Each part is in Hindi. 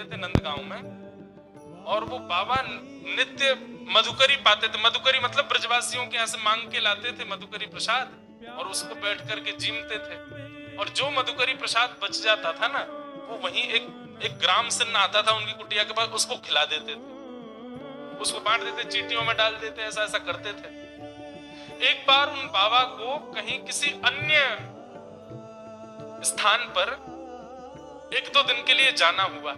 रहते थे नंदगांव में, और वो बाबा नित्य मधुकरी पाते थे। मधुकरी मतलब ब्रजवासियों के यहाँ से मांग के लाते थे मधुकरी प्रसाद, और उसको बैठ करके जीमते थे। और जो मधुकरी प्रसाद बच जाता था ना, वो वहीं एक ग्राम सिन्न आता था उनकी कुटिया के पास, उसको खिला देते थे, उसको बांट देते, चीटियों में डाल देते, ऐसा ऐसा करते थे। एक बार उन बाबा को कहीं किसी अन्य स्थान पर 1-2 दिन के लिए जाना हुआ,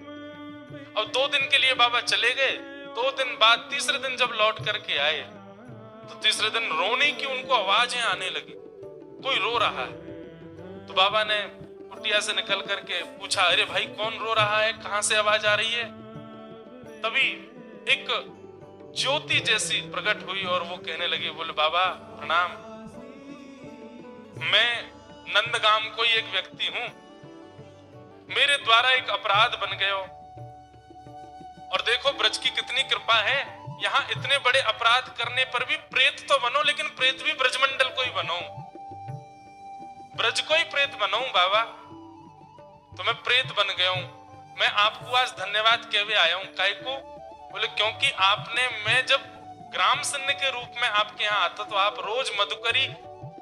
और 2 दिन के लिए बाबा चले गए। 2 दिन बाद तीसरे दिन जब लौट करके आए, तो तीसरे दिन रोने की उनको आवाजें आने लगी, कोई रो रहा है। तो बाबा ने कुटिया से निकल करके पूछा, अरे भाई कौन रो रहा है, कहां से आवाज आ रही है? तभी एक ज्योति जैसी प्रकट हुई और वो कहने लगी, बोले बाबा प्रणाम, मैं नंदगाम कोई एक व्यक्ति हूं, मेरे द्वारा एक अपराध बन गयो, और देखो ब्रज की कितनी कृपा है, यहाँ इतने बड़े अपराध करने पर भी प्रेत तो बनो, लेकिन प्रेत भी ब्रजमंडल को ही बनो, ब्रज को ही प्रेत बनो बाबा। तो मैं प्रेत बन गया हूं, मैं आपको आज धन्यवाद कहवे आया हूं। काहे को? बोले क्योंकि आपने, मैं जब ग्राम सिन्न के रूप में आपके यहाँ आता तो आप रोज मधुकरी,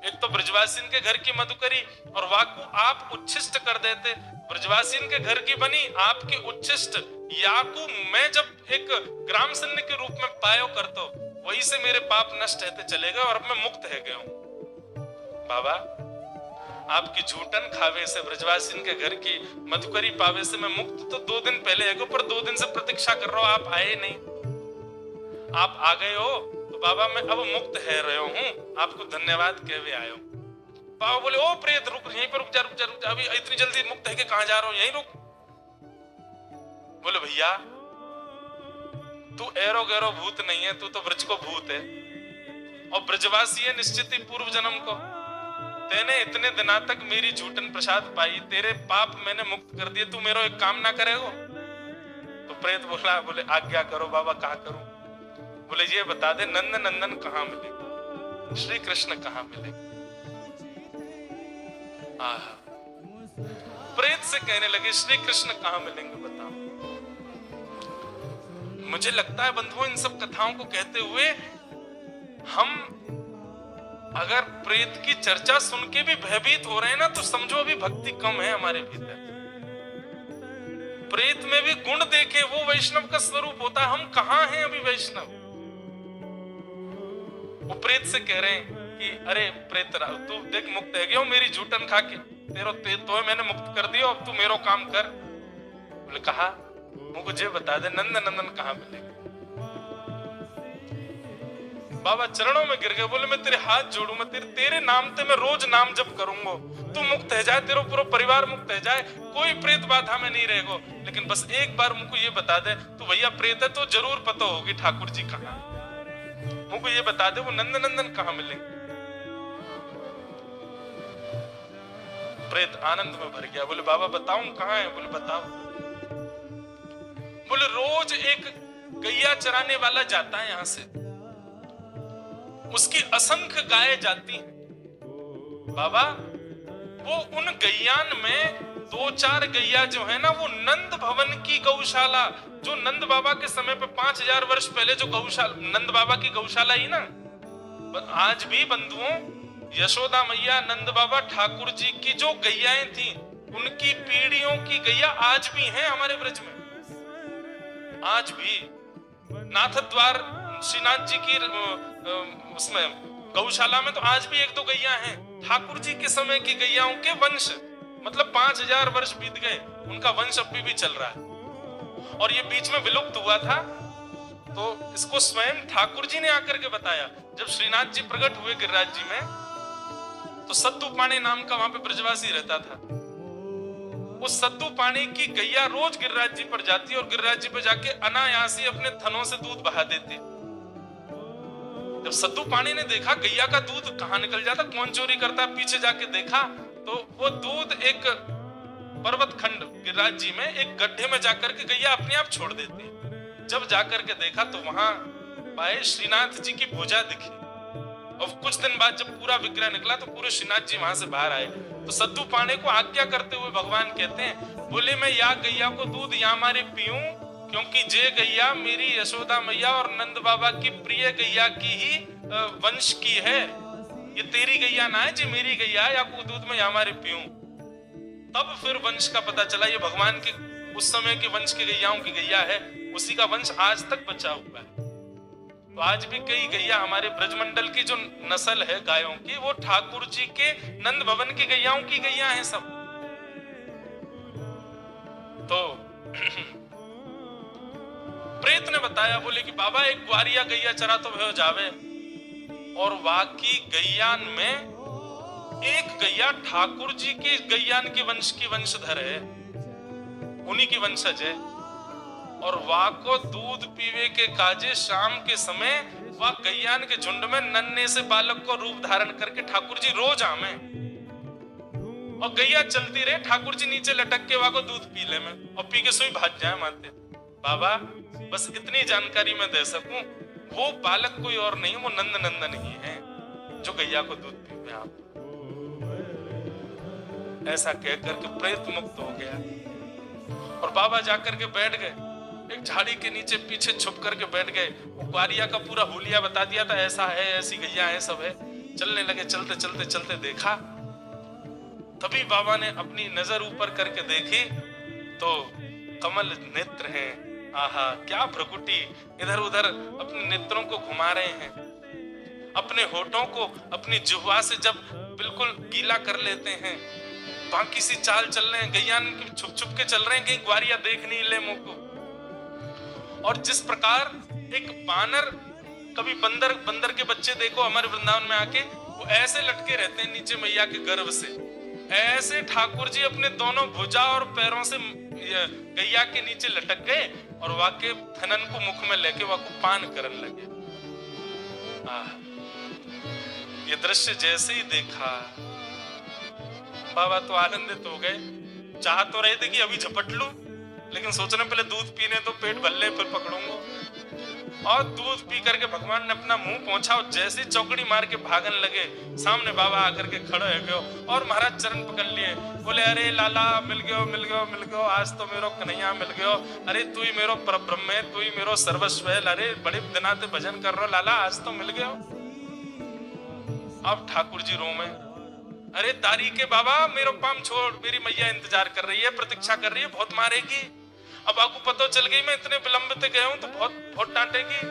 एक तो ब्रजवासिन के घर की मधुकरी और वाकु आप उच्छिष्ट कर देते, ब्रजवासिन के घर की बनी आपकी उच्छिष्ट याकू मैं जब एक ग्राम सिन्न के रूप में पायो करतो, वही से मेरे पाप नष्ट रहते चले गए और अब मैं मुक्त है गया हूं। बाबा आपकी झूठन खावे से, ब्रजवासिन के घर की मधुकरी पावे से मैं मुक्त तो 2 दिन पहले है, पर 2 दिन से प्रतीक्षा कर रहा हूं, आप आए नहीं। आप आ गए हो तो बाबा मैं अब मुक्त है रहे हूं, आपको धन्यवाद कहवे आयो। बाबा बोले, ओ प्रेत रुक, यहीं पर रुक जा, रुक जा, रुक जा, अभी इतनी जल्दी मुक्त है कि कहां जा रहा हूं, यहीं रुक। बोले भैया तू एरो गैरो भूत नहीं है, तू तो ब्रज को भूत है, और ब्रजवासी है निश्चित ही पूर्व जन्म को। तेने इतने दिना तक मेरी झूठन प्रसाद पाई, तेरे पाप मैंने मुक्त कर दिए, तू मेरा एक काम ना करेगो? तो प्रेत बोला, बोले आज्ञा करो बाबा, कहा करूं? बोले ये बता दे नंद नंदन कहां मिले, श्री कृष्ण कहां मिले? प्रेत से कहने लगे, श्री कृष्ण कहां मिलेंगे बताओ। मुझे लगता है बंधुओं, इन सब कथाओं को कहते हुए हम अगर प्रेत की चर्चा सुन के भी भयभीत हो रहे हैं ना, तो समझो अभी भक्ति कम है हमारे भीतर। प्रेत में भी गुण देखे, वो वैष्णव का स्वरूप होता है, हम कहां हैं अभी वैष्णव। वो प्रेत से कह रहे हैं कि अरे प्रेत तू देख मुक्त है गया, मेरी झूठन खा के तो मैंने मुक्त कर दिया, अब तू मेरो काम कर। बोले कहा, मुझे बता दे नंद नंदन कहां मिलेगा? बाबा चरणों में गिर गए, बोले मैं तेरे हाथ जोड़ू, मैं तेरे नाम ते मैं रोज नाम जप करूंगा, तू मुक्त है जाए, तेरा पूरा परिवार मुक्त है जाए, कोई प्रेत बाधा में नहीं रहेगो, लेकिन बस एक बार मुझको ये बता दे, तू भैया प्रेत है तो जरूर पता होगी ठाकुर जी कहाँ, मुझको ये बता दे वो नंद नंदन कहाँ मिलेंगे। प्रेत आनंद में भर गया, बोले बाबा बताऊं कहाँ है? बोले बताओ। बोले रोज एक गैया चराने वाला जाता है यहां से, उसकी असंख्य गायें जाती हैं बाबा, वो उन गैयान में 2-4 गैया जो है ना, वो नंद भवन की गौशाला, जो नंद बाबा के समय पे 5000 वर्ष पहले जो गौशाला, नंद बाबा की गौशाला ही ना, आज भी बंधुओं यशोदा मैया, नंद बाबा, ठाकुर जी की जो गैयाएं थी, उनकी पीढ़ियों की गैया आज भी हैं हमारे ब्रज में। आज भी नाथ द्वार श्रीनाथ जी की उसमें गौशाला में तो आज भी 1-2 गैया हैं। ठाकुर जी के समय की गैयाओं के वंश, मतलब 5000 वर्ष बीत गए, उनका वंश अभी भी चल रहा है। और ये बीच में विलुप्त हुआ था, तो इसको स्वयं ठाकुर जी ने आकर के बताया। जब श्रीनाथ जी प्रकट हुए गिरिराज जी में, तो सत्तू पाणी नाम का वहां पे ब्रजवासी रहता था। उस सत्तू पाणी की गैया रोज गिरिराज जी पर जाती और गिरिराज जी पर जाके अनायासी अपने थनों से दूध बहा देती। जब सत्तू पाणी ने देखा गैया का दूध कहां निकल जाता, कौन चोरी करता, पीछे जाके देखा तो वो दूध एक पर्वत खंड गिरिराज जी में एक गड्ढे में जाकर के गैया अपने आप छोड़ देती है। जब जाकर के देखा तो वहां पाए श्रीनाथ जी की भुजा दिखी, और कुछ दिन बाद जब पूरा विग्रह निकला तो पूरे श्रीनाथ जी वहां से बाहर आए। तो सद्दू पांडे को आज्ञा करते हुए भगवान कहते हैं, बोले मैं या गैया को दूध या मारे पीऊं, क्योंकि जे गैया मेरी यशोदा मैया और नंद बाबा की प्रिय गैया की ही वंश की है। ये तेरी गैया ना है, जी मेरी गैया है, या को दूध में या मारे पीऊं। तब फिर वंश का पता चला, ये भगवान के उस समय के वंश की गैयाओं की गैया है, उसी का वंश आज तक बचा हुआ है। तो आज भी कई गैया हमारे ब्रजमंडल की जो नस्ल है गायों की, वो ठाकुर जी के नंद भवन की गैयाओं की गैया हैं सब। तो प्रेत ने बताया, बोले कि बाबा एक ग्वारिया गैया चरा तो भयो जावे, और बाकी गैयान में एक गैया ठाकुर जी के गैयान के वंश की वंशधर है, उन्हीं की वंशज है। और वाह को दूध पीवे के काजे शाम के समय वह गैयान के झुंड में नन्हे से बालक को रूप धारण करके ठाकुर जी रोज आमे, और गैया चलती रहे, ठाकुर जी नीचे लटक के वाह को दूध पी ले में, और पी के सोई भाग जाए माते। बाबा बस इतनी जानकारी मैं दे सकूं, वो बालक कोई और नहीं, वो नंद नंदन ही है जो गैया को दूध पीवे। आप ऐसा कहकर के प्रेत मुक्त हो गया, और बाबा जाकर के बैठ गए, एक झाड़ी के नीचे पीछे छुप करके बैठ गए। ग्वारिया का पूरा हुलिया बता दिया था, ऐसा है, ऐसी गैया है, सब है। चलने लगे, चलते चलते चलते देखा, तभी बाबा ने अपनी नजर ऊपर करके देखी तो कमल नेत्र हैं। आहा क्या भ्रकुटी, इधर उधर अपने नेत्रों को घुमा रहे हैं, अपने होठों को अपनी जिह्वा से जब बिल्कुल गीला कर लेते हैं, बाकी सी चाल चल रहे हैं, गैया छुप छुप के चल रहे हैं, कहीं ग्वारिया देख नहीं ले मुंह को। और जिस प्रकार एक बानर, कभी बंदर के बच्चे देखो हमारे वृंदावन में आके, वो ऐसे लटके रहते हैं नीचे मैया के गर्भ से, ऐसे ठाकुर जी अपने दोनों भुजा और पैरों से गैया के नीचे लटक गए, और वाके थनन को मुख में लेके वाको पान करने लगे। ये दृश्य जैसे ही देखा, बाबा तो आनंदित हो गए। चाह तो रहे थे कि अभी झपट लूं, लेकिन सोचने पहले दूध पीने तो पेट भर ले, फिर पकड़ूंगा। और दूध पी करके भगवान ने अपना मुंह पहुंचा, और जैसे चौकड़ी मार के भागन लगे, सामने बाबा आकर के खड़े हो गए और महाराज चरण पकड़ लिए। बोले अरे लाला मिल गयो मिल गयो मिल गयो, आज तो मेरो कन्हैया मिल गयो, अरे तू ही मेरो परब्रह्म है, तू ही मेरो सर्वस्व है, अरे बड़े दिना ते भजन कर रहा लाला, आज तो मिल गयो। अब ठाकुर जी रो में, अरे तारी के बाबा मेरो पाम छोड़, मेरी मैया इंतजार कर रही है, प्रतीक्षा कर रही है, बहुत मारेगी। अब आपको पता चल गई मैं इतने विलंब से गया हूं तो बहुत डांटेगी।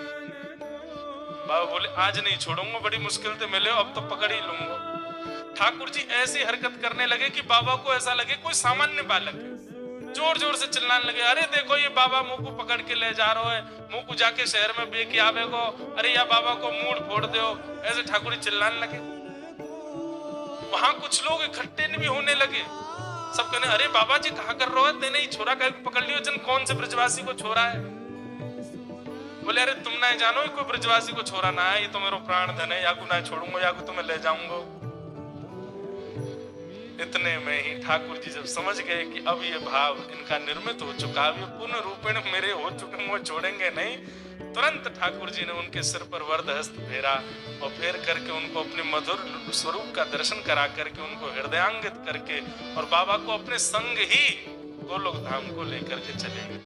बाबा बोले आज नहीं छोड़ूंगा, बड़ी मुश्किल से मिले, अब तो पकड़ ही लूंगा। ठाकुर जी ऐसी हरकत करने लगे कि बाबा को ऐसा लगे कोई सामान्य बालक है। जोर जोर से चिल्लाने लगे, अरे देखो ये बाबा मुंह को पकड़ के ले जा रहा है, मुंह को जाके शहर में बेके आवे को, अरे या बाबा को मूड फोड़ दो। ऐसे ठाकुर जी चिल्लाने लगे। वहां कुछ लोग इकट्ठे भी होने लगे, सब कहने अरे बाबा जी कहाँ कर रहे हो, तेने ही छोरा का पकड़ लियो, जन कौन से ब्रजवासी को छोरा है। बोले अरे तुम ना जानो कोई ब्रजवासी को छोरा ना है, ये तो मेरा प्राण धन है, या को ना छोड़ूंगा या को तुम्हें ले जाऊंगा। इतने में ही ठाकुर जी जब समझ गए कि अब ये भाव इनका निर्मित हो चुका, अब ये पूर्ण रूपेण मेरे हो चुके, वो छोड़ेंगे नहीं, तुरंत ठाकुर जी ने उनके सिर पर वरद हस्त फेरा, और फेर करके उनको अपने मधुर स्वरूप का दर्शन करा करके उनको हृदयांगित करके और बाबा को अपने संग ही गोलोक धाम को लेकर के चले गए।